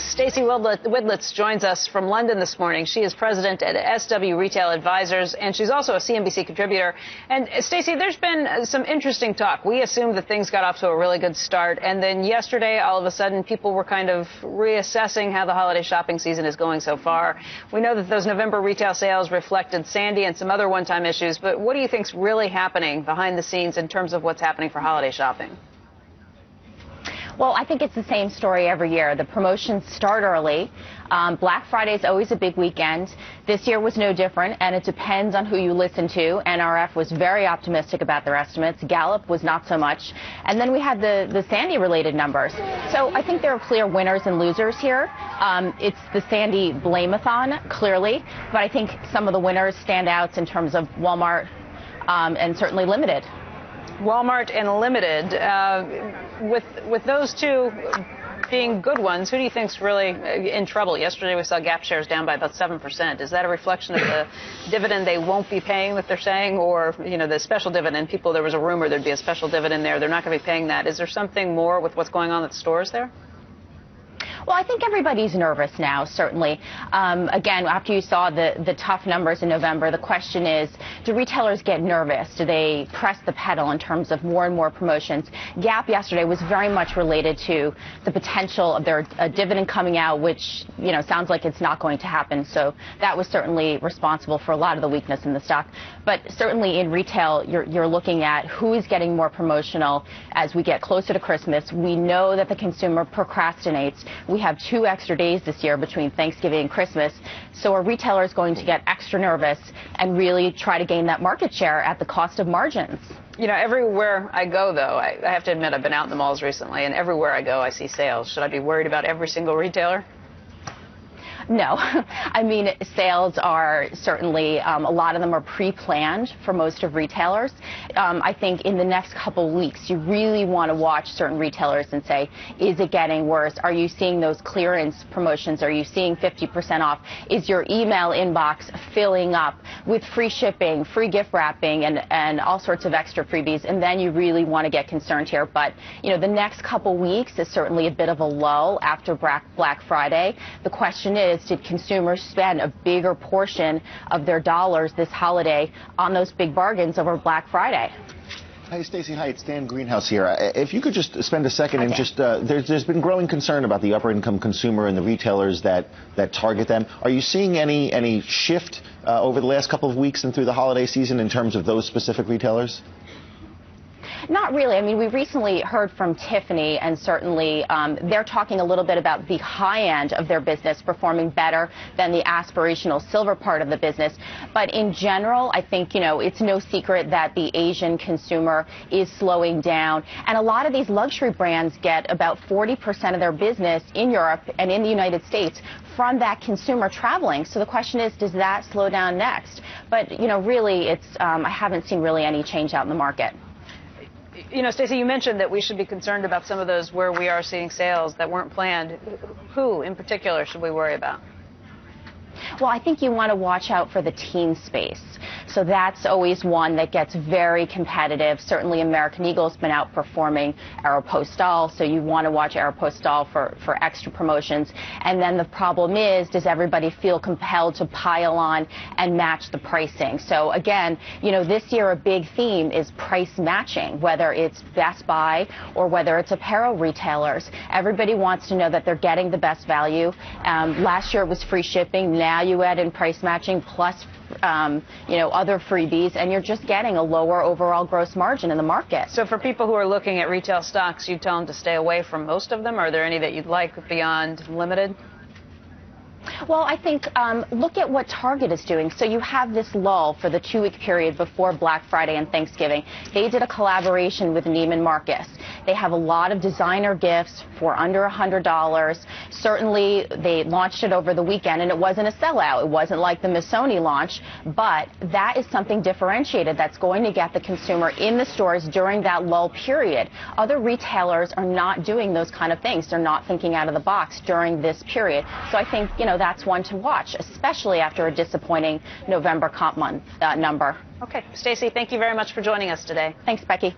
Stacey Widlitz joins us from London this morning. She is president at SW Retail Advisors, and she's also a CNBC contributor. And Stacey, there's been some interesting talk. We assumed that things got off to a really good start, and then yesterday, all of a sudden, people were kind of reassessing how the holiday shopping season is going so far. We know that those November retail sales reflected Sandy and some other one-time issues, but what do you think's really happening behind the scenes in terms of what's happening for holiday shopping? Well, I think it's the same story every year. The promotions start early. Black Friday is always a big weekend. This year was no different, and it depends on who you listen to. NRF was very optimistic about their estimates. Gallup was not so much. And then we had the Sandy-related numbers. So I think there are clear winners and losers here. It's the Sandy blame-a-thon, clearly. But I think some of the winners stand out in terms of Walmart and certainly Limited. Walmart and Limited, with those two being good ones, who do you think's really in trouble? Yesterday we saw Gap shares down by about 7%. Is that a reflection of the dividend they won't be paying that they're saying, or the special dividend? There was a rumor there'd be a special dividend there. They're not going to be paying that. Is there something more with what's going on at the stores there? Well, I think everybody's nervous now, certainly. Again, after you saw the tough numbers in November, the question is, do retailers get nervous? Do they press the pedal in terms of more and more promotions? Gap yesterday was very much related to the potential of their dividend coming out, which, sounds like it's not going to happen. So that was certainly responsible for a lot of the weakness in the stock. But certainly in retail, you're looking at who is getting more promotional as we get closer to Christmas. We know that the consumer procrastinates. We have 2 extra days this year between Thanksgiving and Christmas, so are retailers going to get extra nervous and really try to gain that market share at the cost of margins? Everywhere I go, though, I have to admit I've been out in the malls recently, and everywhere I go I see sales. Should I be worried about every single retailer? No. I mean, sales are certainly, a lot of them are pre-planned for most of retailers. I think in the next couple of weeks, you really want to watch certain retailers and say, is it getting worse? Are you seeing those clearance promotions? Are you seeing 50% off? Is your email inbox filling up with free shipping, free gift wrapping, and all sorts of extra freebies? And then you really want to get concerned here. But, the next couple weeks is certainly a bit of a lull after Black Friday. The question is, did consumers spend a bigger portion of their dollars this holiday on those big bargains over Black Friday? Hi, Stacey. Hi, it's Dan Greenhouse here. If you could just spend a second and just, there's been growing concern about the upper-income consumer and the retailers that target them. Are you seeing any shift over the last couple of weeks and through the holiday season in terms of those specific retailers? Not really. I mean, we recently heard from Tiffany, and certainly they're talking a little bit about the high end of their business performing better than the aspirational silver part of the business. But in general, I think, it's no secret that the Asian consumer is slowing down. And a lot of these luxury brands get about 40% of their business in Europe and in the United States from that consumer traveling. So the question is, does that slow down next? But, really, I haven't seen really any change out in the market. Stacey, you mentioned that we should be concerned about some of those where we are seeing sales that weren't planned. Who, in particular, should we worry about? Well, I think you want to watch out for the teen space. So that's always one that gets very competitive. Certainly American Eagle's been outperforming Aeropostale, so you want to watch Aeropostale for extra promotions. And then the problem is, does everybody feel compelled to pile on and match the pricing? So again, this year a big theme is price matching, whether it's Best Buy or whether it's apparel retailers. Everybody wants to know that they're getting the best value. Last year it was free shipping. Now you add in price matching plus other freebies, and you're just getting a lower overall gross margin in the market. So for people who are looking at retail stocks, you tell them to stay away from most of them. Are there any that you'd like beyond Limited? Well, I think look at what Target is doing. So you have this lull for the 2-week period before Black Friday and Thanksgiving. They did a collaboration with Neiman Marcus. They have a lot of designer gifts for under $100. Certainly, they launched it over the weekend, and it wasn't a sellout. It wasn't like the Missoni launch, but that is something differentiated that's going to get the consumer in the stores during that lull period. Other retailers are not doing those kind of things. They're not thinking out of the box during this period. So I think, that's one to watch, especially after a disappointing November comp month number. Okay. Stacey, thank you very much for joining us today. Thanks, Becky.